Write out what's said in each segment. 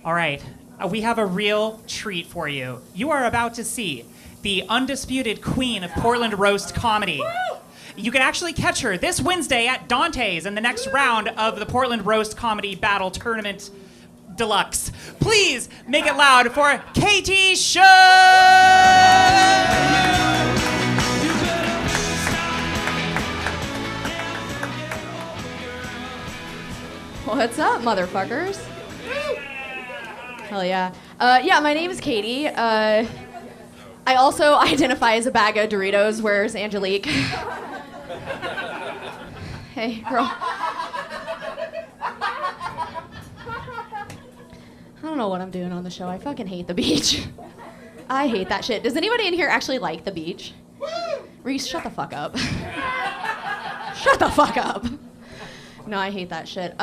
All right. We have a real treat for you. You are about to see the undisputed queen of Portland roast comedy. You can actually catch her this Wednesday at Dante's in the next round of the Portland Roast Comedy Battle Tournament Deluxe. Please make it loud for Katie Show! What's up, motherfuckers? Hell yeah. My name is Katie. I also identify as a bag of Doritos. Where's Angelique? Hey, girl. I don't know what I'm doing on the show. I fucking hate the beach. I hate that shit. Does anybody in here actually like the beach? Reese, shut the fuck up. Shut the fuck up. No, I hate that shit.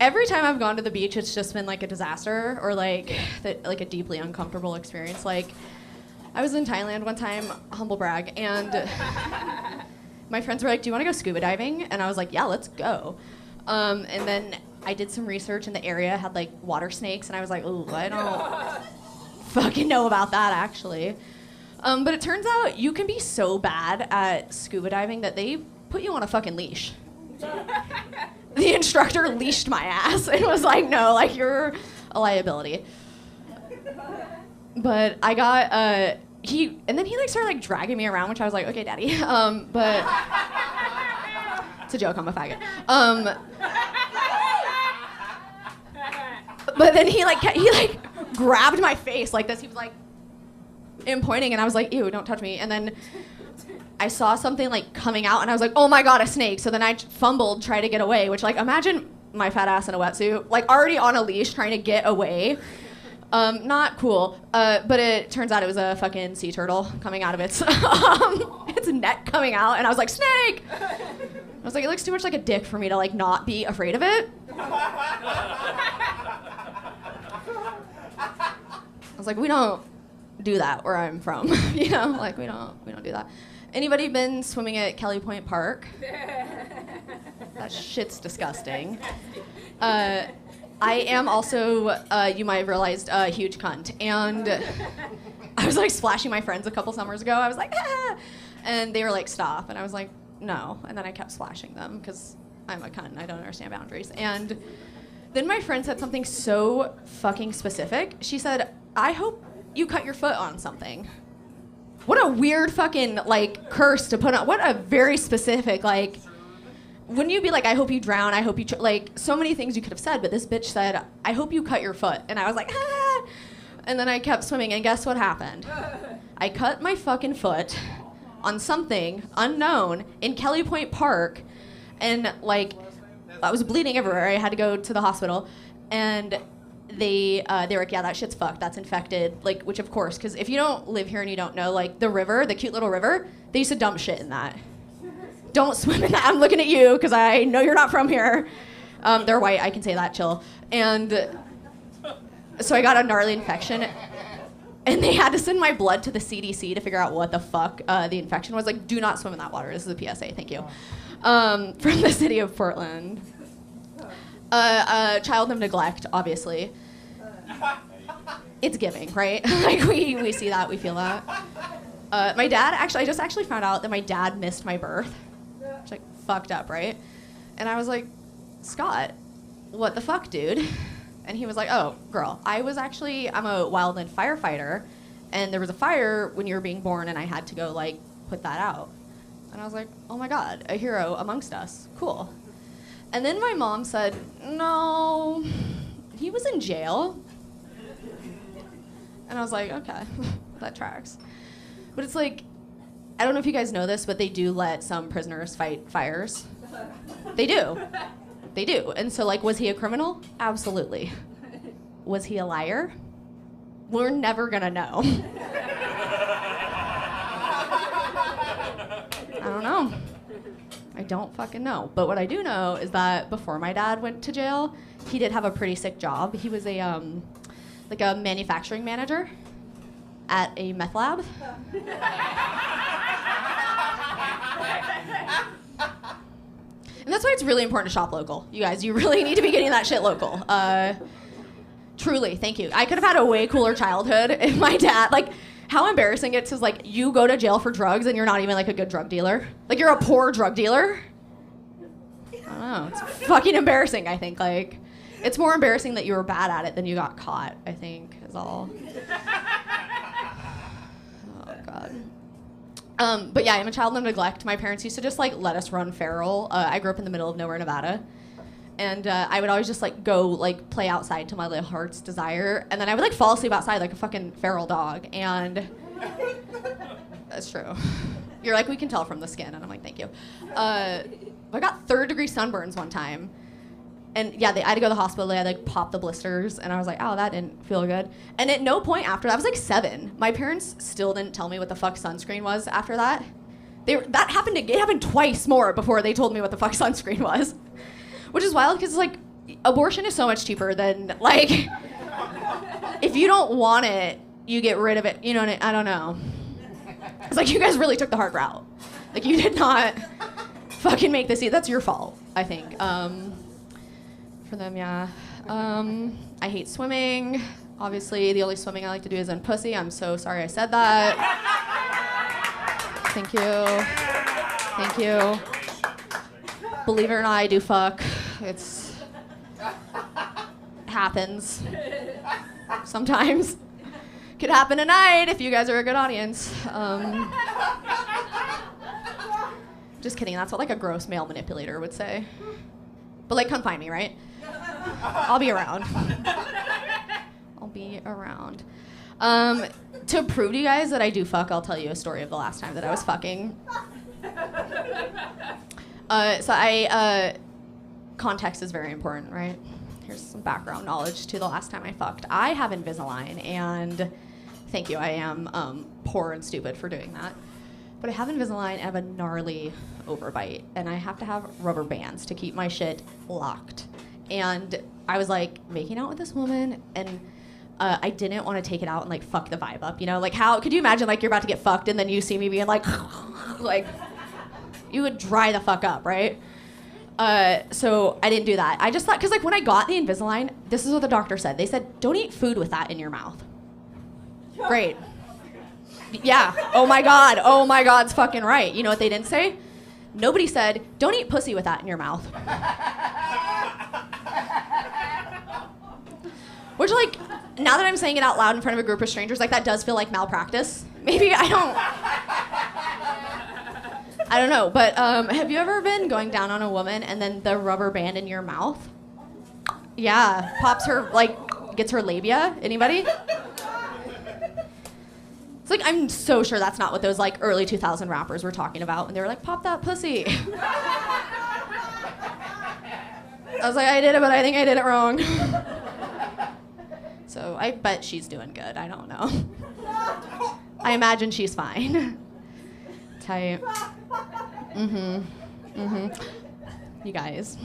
Every time I've gone to the beach, it's just been like a disaster or like a deeply uncomfortable experience. Like, I was in Thailand one time, humble brag, and my friends were like, "Do you want to go scuba diving?" And I was like, "Yeah, let's go." And then I did some research, and the area had like water snakes, and I was like, "Ooh, I don't fucking know about that actually." But it turns out you can be so bad at scuba diving that they put you on a fucking leash. The instructor leashed my ass and was like, "No, like you're a liability." But I got and then he like started like dragging me around, which I was like, "Okay, daddy." But it's a joke, I'm a faggot. But then he grabbed my face like this. He was like pointing, and I was like, "Ew, don't touch me." And then I saw something like coming out, and I was like, "Oh my god, a snake!" So then I fumbled, tried to get away. Which, like, imagine my fat ass in a wetsuit, like already on a leash, trying to get away. Not cool. But it turns out it was a fucking sea turtle coming out of its its neck coming out, and I was like, "Snake!" I was like, "It looks too much like a dick for me to like not be afraid of it." I was like, "We don't do that where I'm from, you know, like we don't do that." Anybody been swimming at Kelly Point Park? That shit's disgusting. I am also, you might have realized, a huge cunt. And I was like splashing my friends a couple summers ago. I was like, "Ah!" And they were like, "Stop." And I was like, "No." And then I kept splashing them because I'm a cunt and I don't understand boundaries. And then my friend said something so fucking specific. She said, "I hope you cut your foot on something." What a weird fucking, like, curse to put on. What a very specific, like, wouldn't you be like, "I hope you drown, I hope you," like, so many things you could have said, but this bitch said, "I hope you cut your foot." And I was like, "Ah." And then I kept swimming, and guess what happened? I cut my fucking foot on something unknown in Kelly Point Park, and, like, I was bleeding everywhere. I had to go to the hospital, and they were like, "Yeah, that shit's fucked. That's infected." Like, which of course, because if you don't live here and you don't know, like the river, the cute little river, they used to dump shit in that. Don't swim in that. I'm looking at you because I know you're not from here. They're white. I can say that. Chill. And so I got a gnarly infection, and they had to send my blood to the CDC to figure out what the fuck the infection was. Like, do not swim in that water. This is a PSA. Thank you. From the city of Portland. A child of neglect, obviously. It's giving, right? Like, we see that, we feel that. My dad, I just found out that my dad missed my birth. It's like, fucked up, right? And I was like, "Scott, what the fuck, dude?" And he was like, "Oh, girl, I'm a wildland firefighter, and there was a fire when you were being born, and I had to go, like, put that out." And I was like, "Oh my god, a hero amongst us. Cool." And then my mom said, "No, he was in jail." And I was like, "Okay, that tracks." But it's like, I don't know if you guys know this, but they do let some prisoners fight fires. They do. They do. And so, like, was he a criminal? Absolutely. Was he a liar? We're never gonna know. I don't know. I don't fucking know. But what I do know is that before my dad went to jail, he did have a pretty sick job. He was a manufacturing manager at a meth lab. And that's why it's really important to shop local. You guys, you really need to be getting that shit local. Truly, thank you. I could have had a way cooler childhood if my dad, like, how embarrassing it is, like, you go to jail for drugs and you're not even, like, a good drug dealer. Like, you're a poor drug dealer. I don't know. It's fucking embarrassing, I think. Like, it's more embarrassing that you were bad at it than you got caught, I think, is all. Oh, God. But yeah, I'm a child of neglect. My parents used to just, like, let us run feral. I grew up in the middle of nowhere, Nevada. And I would always just, like, go, like, play outside to my little heart's desire. And then I would, like, fall asleep outside like a fucking feral dog. And that's true. You're like, we can tell from the skin. And I'm like, thank you. I got 3rd-degree sunburns one time. And, yeah, I had to go to the hospital. They had, like, pop the blisters. And I was like, oh, that didn't feel good. And at no point after that, I was, like, 7. My parents still didn't tell me what the fuck sunscreen was after that. It happened twice more before they told me what the fuck sunscreen was. Which is wild because, like, abortion is so much cheaper than, like, if you don't want it, you get rid of it. You know what I don't know. It's like, you guys really took the hard route. Like, you did not fucking make this easy. That's your fault, I think. For them, yeah. I hate swimming. Obviously, the only swimming I like to do is in pussy. I'm so sorry I said that. Thank you. Thank you. Believe it or not, I do fuck. It's happens sometimes. Could happen tonight if you guys are a good audience. Just kidding. That's what, like, a gross male manipulator would say. But, like, come find me, right? I'll be around. I'll be around. To prove to you guys that I do fuck, I'll tell you a story of the last time that I was fucking. Context is very important, right? Here's some background knowledge to the last time I fucked. I have Invisalign, and thank you, I am poor and stupid for doing that. But I have Invisalign, I have a gnarly overbite, and I have to have rubber bands to keep my shit locked. And I was, like, making out with this woman, and I didn't want to take it out and, like, fuck the vibe up, you know? Like, how could you imagine, like, you're about to get fucked, and then you see me being like, like, you would dry the fuck up, right? So I didn't do that. I just thought, because, like, when I got the Invisalign, this is what the doctor said. They said, don't eat food with that in your mouth. Great. Yeah. Oh my God, it's fucking right. You know what they didn't say? Nobody said, don't eat pussy with that in your mouth. Which, like, now that I'm saying it out loud in front of a group of strangers, like, that does feel like malpractice. Maybe, I don't know, but have you ever been going down on a woman and then the rubber band in your mouth? Yeah, pops her, like, gets her labia. Anybody? It's like, I'm so sure that's not what those, like, early 2000 rappers were talking about when they were like, pop that pussy. I was like, I did it, but I think I did it wrong. So I bet she's doing good. I don't know. I imagine she's fine. Tight. You guys,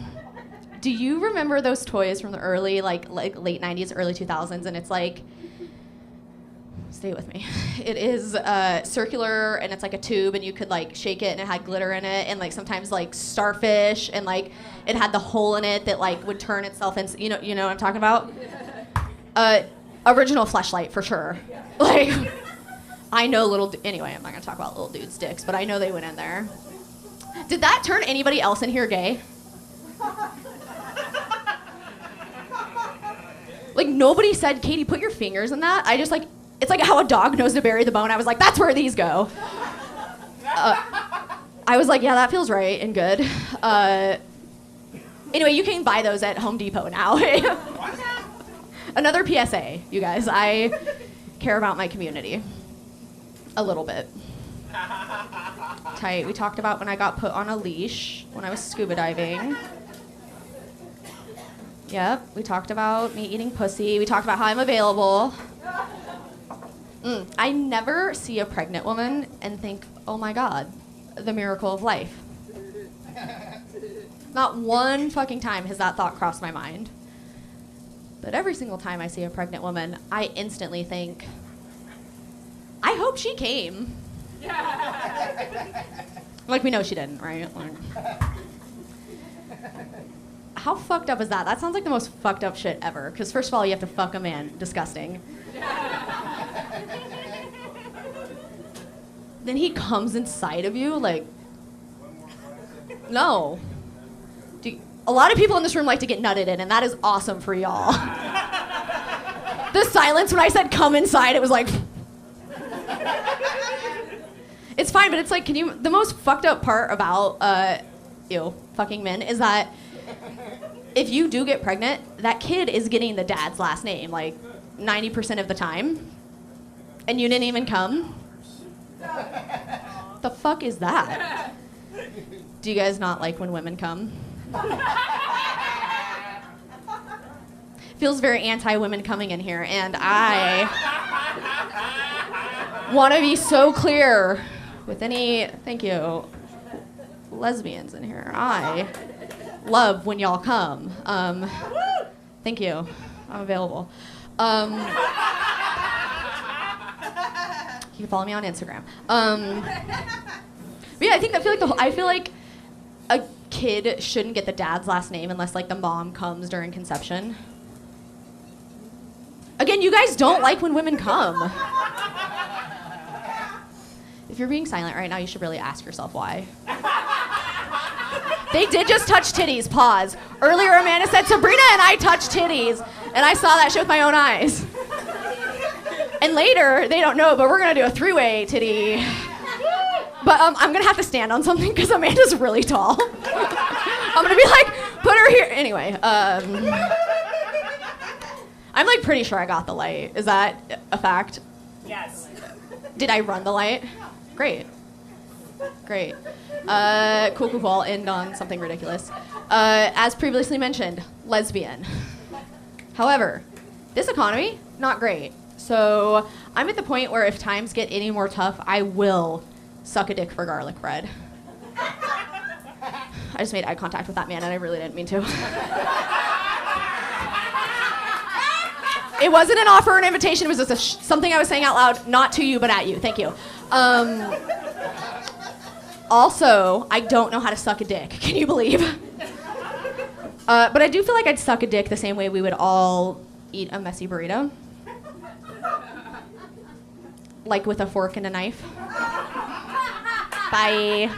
do you remember those toys from the early, like late 90s, early 2000s? And it's like, stay with me. It is circular, and it's like a tube, and you could, like, shake it, and it had glitter in it, and, like, sometimes, like, starfish, and, like, it had the hole in it that, like, would turn itself into, you know what I'm talking about? Original Fleshlight for sure. Like, I know anyway, I'm not gonna talk about little dudes' dicks, but I know they went in there. Did that turn anybody else in here gay? Like, nobody said, Katie, put your fingers in that. I just, like, it's like how a dog knows to bury the bone. I was like, that's where these go. I was like, yeah, that feels right and good. Anyway, you can buy those at Home Depot now. Another PSA, you guys. I care about my community. A little bit. Tight. We talked about when I got put on a leash when I was scuba diving. Yep. We talked about me eating pussy. We talked about how I'm available. I never see a pregnant woman and think, oh my God, the miracle of life. Not one fucking time has that thought crossed my mind. But every single time I see a pregnant woman, I instantly think, I hope she came. Like, we know she didn't, right? Like, How fucked up is that? That sounds like the most fucked up shit ever. Because first of all, you have to fuck a man. Disgusting. Then he comes inside of you, like, no. A lot of people in this room like to get nutted in, and that is awesome for y'all. The silence when I said come inside, it was like... It's fine, but it's like, the most fucked up part about, fucking men is that if you do get pregnant, that kid is getting the dad's last name, like, 90% of the time. And you didn't even come? The fuck is that? Do you guys not like when women come? Feels very anti-women coming in here, and I want to be so clear with any, thank you, lesbians in here. I love when y'all come. Thank you. I'm available. You can follow me on Instagram. But yeah, I feel like a kid shouldn't get the dad's last name unless like the mom comes during conception. Again, you guys don't like when women come. If you're being silent right now, you should really ask yourself why. They did just touch titties, pause. Earlier, Amanda said, Sabrina and I touched titties, and I saw that shit with my own eyes. And later, they don't know, but we're gonna do a three-way titty. But I'm gonna have to stand on something because Amanda's really tall. I'm gonna be like, put her here. Anyway, I'm like pretty sure I got the light. Is that a fact? Yes. Did I run the light? Great. Great. Cool. I'll end on something ridiculous. As previously mentioned, lesbian. However, this economy, not great. So I'm at the point where if times get any more tough, I will suck a dick for garlic bread. I just made eye contact with that man, and I really didn't mean to. It wasn't an offer or an invitation. It was just something I was saying out loud, not to you, but at you. Thank you. Also, I don't know how to suck a dick. Can you believe? But I do feel like I'd suck a dick the same way we would all eat a messy burrito. Like with a fork and a knife. Bye.